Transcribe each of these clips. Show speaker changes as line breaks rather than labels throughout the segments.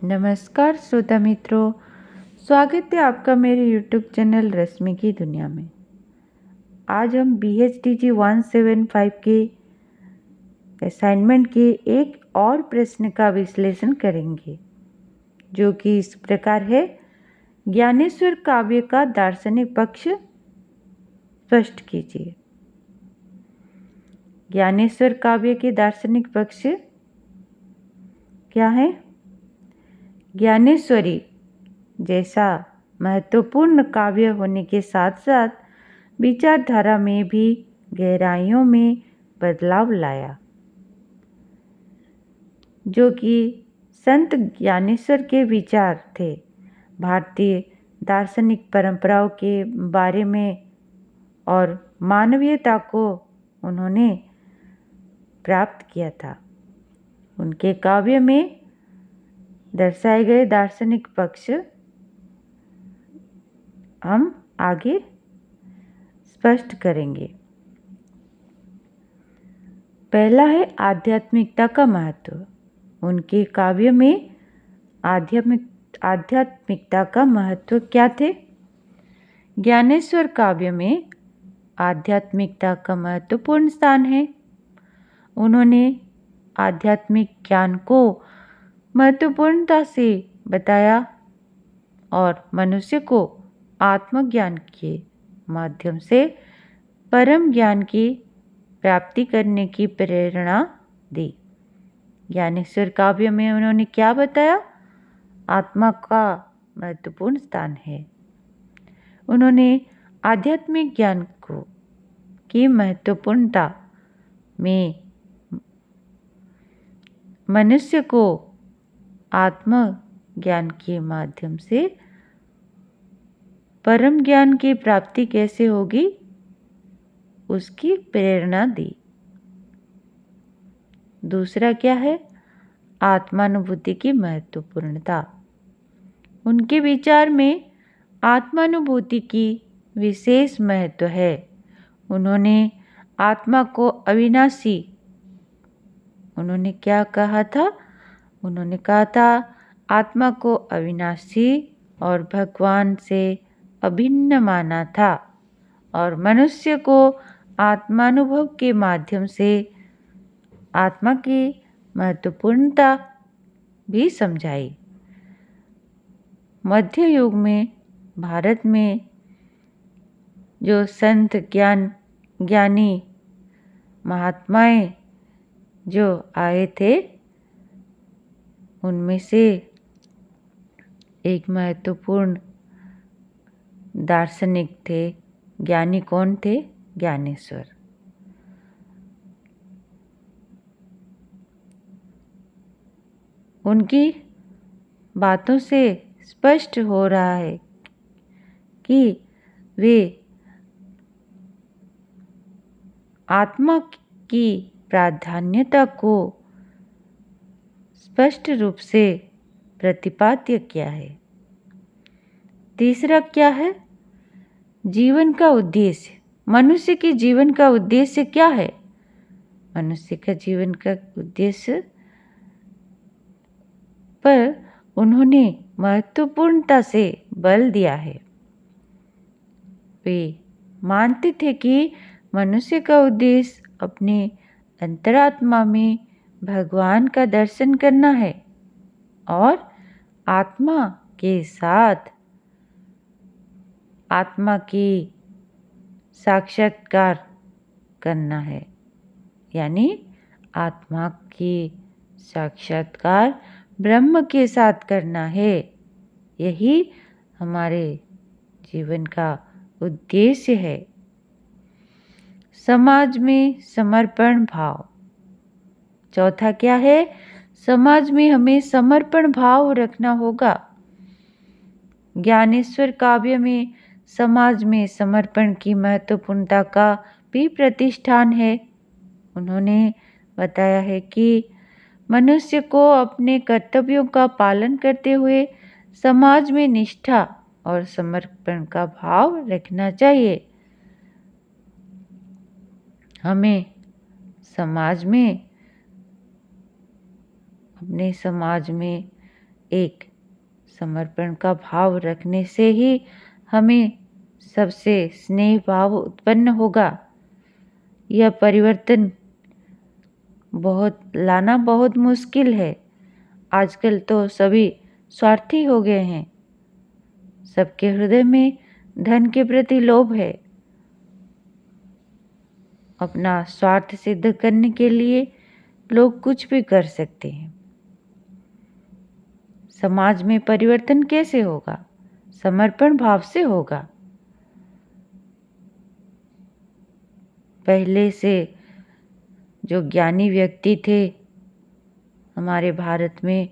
नमस्कार श्रोता मित्रों, स्वागत है आपका मेरे YouTube चैनल रश्मि की दुनिया में। आज हम BHDG 175 के असाइनमेंट के एक और प्रश्न का विश्लेषण करेंगे, जो कि इस प्रकार है। ज्ञानेश्वर काव्य का दार्शनिक पक्ष स्पष्ट कीजिए। ज्ञानेश्वर काव्य के दार्शनिक पक्ष क्या है? ज्ञानेश्वरी जैसा महत्वपूर्ण काव्य होने के साथ साथ विचारधारा में भी गहराइयों में बदलाव लाया, जो कि संत ज्ञानेश्वर के विचार थे। भारतीय दार्शनिक परंपराओं के बारे में और मानवीयता को उन्होंने प्राप्त किया था। उनके काव्य में दर्शाए गए दार्शनिक पक्ष हम आगे स्पष्ट करेंगे। पहला है आध्यात्मिकता का महत्व। उनके काव्य में आध्यात्मिकता का महत्व क्या थे? ज्ञानेश्वर काव्य में आध्यात्मिकता का महत्वपूर्ण स्थान है। उन्होंने आध्यात्मिक ज्ञान को महत्वपूर्णता से बताया और मनुष्य को आत्मज्ञान के माध्यम से परम ज्ञान की प्राप्ति करने की प्रेरणा दी। ज्ञानेश्वर काव्य में उन्होंने क्या बताया? आत्मा का महत्वपूर्ण स्थान है। उन्होंने आध्यात्मिक ज्ञान की महत्वपूर्णता में मनुष्य को आत्म ज्ञान के माध्यम से परम ज्ञान की प्राप्ति कैसे होगी, उसकी प्रेरणा दी। दूसरा क्या है? आत्मानुभूति की महत्वपूर्णता। उनके विचार में आत्मानुभूति की विशेष महत्व है। उन्होंने आत्मा को अविनाशी, उन्होंने क्या कहा था? उन्होंने कहा था आत्मा को अविनाशी और भगवान से अभिन्न माना था और मनुष्य को आत्मानुभव के माध्यम से आत्मा की महत्वपूर्णता भी समझाई। मध्य युग में भारत में जो संत ज्ञानी महात्माएं जो आए थे, उनमें से एक महत्वपूर्ण दार्शनिक थे, ज्ञानी कौन थे? ज्ञानेश्वर। उनकी बातों से स्पष्ट हो रहा है कि वे आत्मा की प्राधान्यता को स्पष्ट रूप से प्रतिपाद्य किया है। तीसरा क्या है? जीवन का उद्देश्य। मनुष्य के जीवन का उद्देश्य क्या है? मनुष्य का जीवन का उद्देश्य पर उन्होंने महत्वपूर्णता से बल दिया है। वे मानते थे कि मनुष्य का उद्देश्य अपने अंतरात्मा में भगवान का दर्शन करना है और आत्मा के साथ आत्मा की साक्षात्कार करना है, यानी आत्मा की साक्षात्कार ब्रह्म के साथ करना है। यही हमारे जीवन का उद्देश्य है। समाज में समर्पण भाव। चौथा क्या है? समाज में हमें समर्पण भाव रखना होगा। ज्ञानेश्वर काव्य में समाज में समर्पण की महत्वपूर्णता का भी प्रतिष्ठान है। उन्होंने बताया है कि मनुष्य को अपने कर्तव्यों का पालन करते हुए समाज में निष्ठा और समर्पण का भाव रखना चाहिए। हमें समाज में, अपने समाज में एक समर्पण का भाव रखने से ही हमें सबसे स्नेह भाव उत्पन्न होगा। यह परिवर्तन लाना बहुत मुश्किल है। आजकल तो सभी स्वार्थी हो गए हैं। सबके हृदय में धन के प्रति लोभ है। अपना स्वार्थ सिद्ध करने के लिए लोग कुछ भी कर सकते हैं। समाज में परिवर्तन कैसे होगा? समर्पण भाव से होगा। पहले से जो ज्ञानी व्यक्ति थे, हमारे भारत में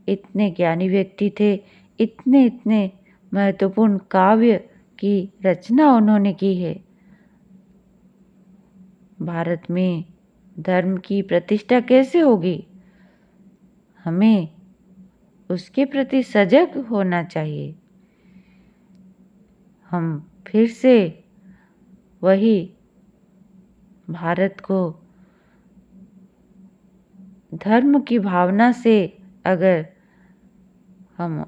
इतने ज्ञानी व्यक्ति थे, इतने महत्वपूर्ण काव्य की रचना उन्होंने की है। भारत में धर्म की प्रतिष्ठा कैसे होगी? हमें उसके प्रति सजग होना चाहिए। हम फिर से वही भारत को धर्म की भावना से अगर हम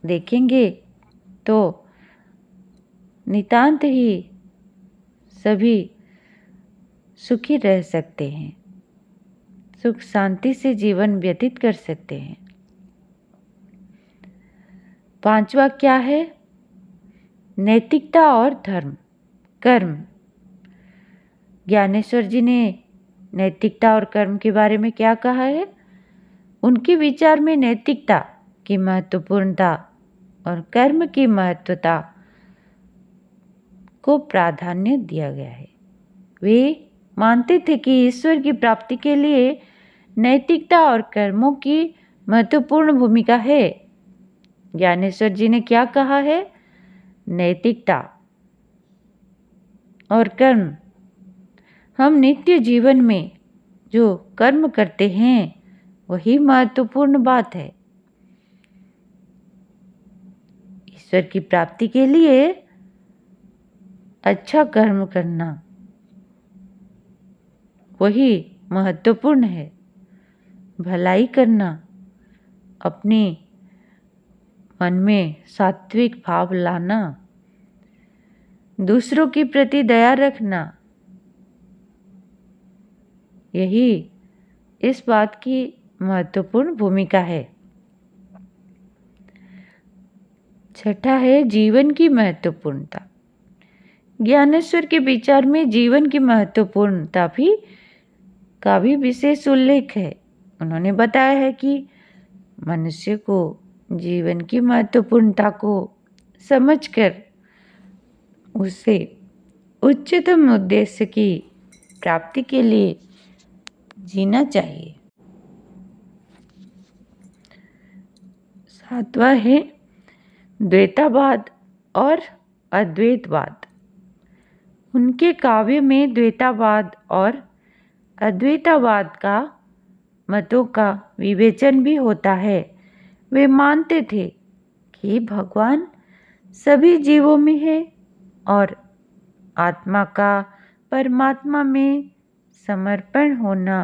देखेंगे तो नितांत ही सभी सुखी रह सकते हैं, सुख शांति से जीवन व्यतीत कर सकते हैं। पांचवा क्या है? नैतिकता और धर्म कर्म। ज्ञानेश्वर जी ने नैतिकता और कर्म के बारे में क्या कहा है? उनके विचार में नैतिकता की महत्वपूर्णता और कर्म की महत्वता को प्राधान्य दिया गया है। वे मानते थे कि ईश्वर की प्राप्ति के लिए नैतिकता और कर्मों की महत्वपूर्ण भूमिका है। ज्ञानेश्वर जी ने क्या कहा है? नैतिकता और कर्म। हम नित्य जीवन में जो कर्म करते हैं वही महत्वपूर्ण बात है। ईश्वर की प्राप्ति के लिए अच्छा कर्म करना वही महत्वपूर्ण है। भलाई करना, अपने मन में सात्विक भाव लाना, दूसरों के प्रति दया रखना, यही इस बात की महत्वपूर्ण भूमिका है। छठा है जीवन की महत्वपूर्णता। ज्ञानेश्वर के विचार में जीवन की महत्वपूर्णता का भी विशेष उल्लेख है। उन्होंने बताया है कि मनुष्य को जीवन की महत्वपूर्णता को समझकर उसे उच्चतम उद्देश्य की प्राप्ति के लिए जीना चाहिए। सातवां है द्वैतावाद और अद्वैतवाद। उनके काव्य में द्वैतावाद और अद्वैतवाद का मतों का विवेचन भी होता है। वे मानते थे कि भगवान सभी जीवों में है और आत्मा का परमात्मा में समर्पण होना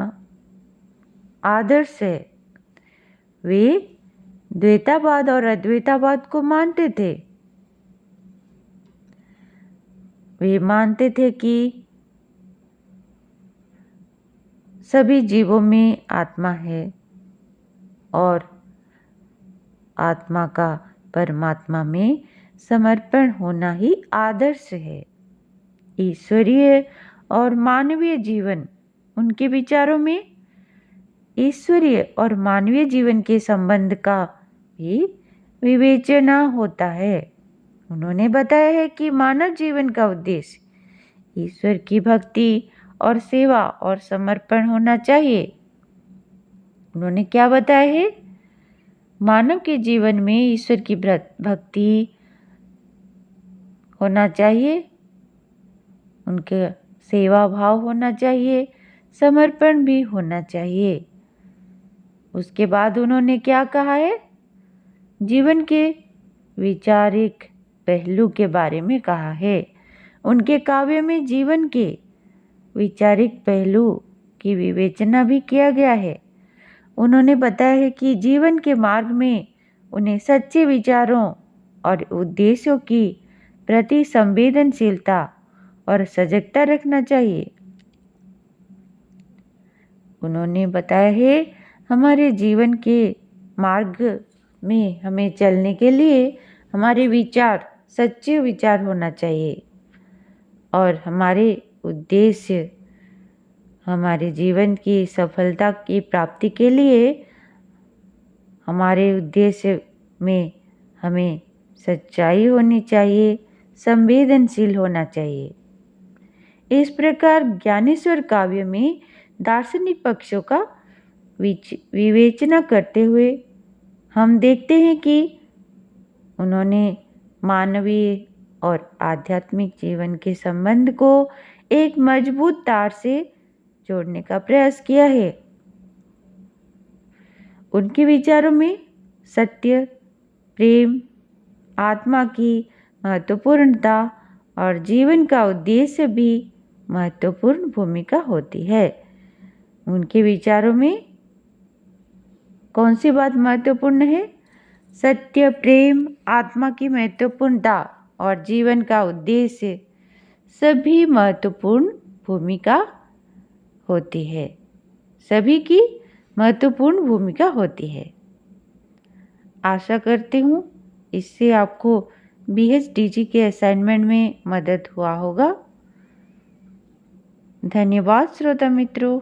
आदर्श है। वे द्वैतावाद और अद्वैतवाद को मानते थे। वे मानते थे कि सभी जीवों में आत्मा है और आत्मा का परमात्मा में समर्पण होना ही आदर्श है। ईश्वरीय और मानवीय जीवन, उनके विचारों में ईश्वरीय और मानवीय जीवन के संबंध का भी विवेचना होता है। उन्होंने बताया है कि मानव जीवन का उद्देश्य ईश्वर की भक्ति और सेवा और समर्पण होना चाहिए। उन्होंने क्या बताया है? मानव के जीवन में ईश्वर की भक्ति होना चाहिए, उनके सेवा भाव होना चाहिए, समर्पण भी होना चाहिए। उसके बाद उन्होंने क्या कहा है? जीवन के वैचारिक पहलू के बारे में कहा है। उनके काव्य में जीवन के वैचारिक पहलू की विवेचना भी किया गया है। उन्होंने बताया है कि जीवन के मार्ग में उन्हें सच्चे विचारों और उद्देश्यों की प्रति संवेदनशीलता और सजगता रखना चाहिए। उन्होंने बताया है हमारे जीवन के मार्ग में हमें चलने के लिए हमारे विचार सच्चे विचार होना चाहिए और हमारे उद्देश्य हमारे जीवन की सफलता की प्राप्ति के लिए हमारे उद्देश्य में हमें सच्चाई होनी चाहिए, संवेदनशील होना चाहिए। इस प्रकार ज्ञानेश्वर काव्य में दार्शनिक पक्षों का विवेचना करते हुए हम देखते हैं कि उन्होंने मानवीय और आध्यात्मिक जीवन के संबंध को एक मजबूत तार से जोड़ने का प्रयास किया है। उनके विचारों में सत्य, प्रेम, आत्मा की महत्वपूर्णता और जीवन का उद्देश्य भी महत्वपूर्ण भूमिका होती है। उनके विचारों में कौन सी बात महत्वपूर्ण है? सत्य, प्रेम, आत्मा की महत्वपूर्णता और जीवन का उद्देश्य सभी महत्वपूर्ण भूमिका होती है। सभी की महत्वपूर्ण भूमिका होती है। आशा करती हूँ इससे आपको BHDG के असाइनमेंट में मदद हुआ होगा। धन्यवाद श्रोता मित्रों।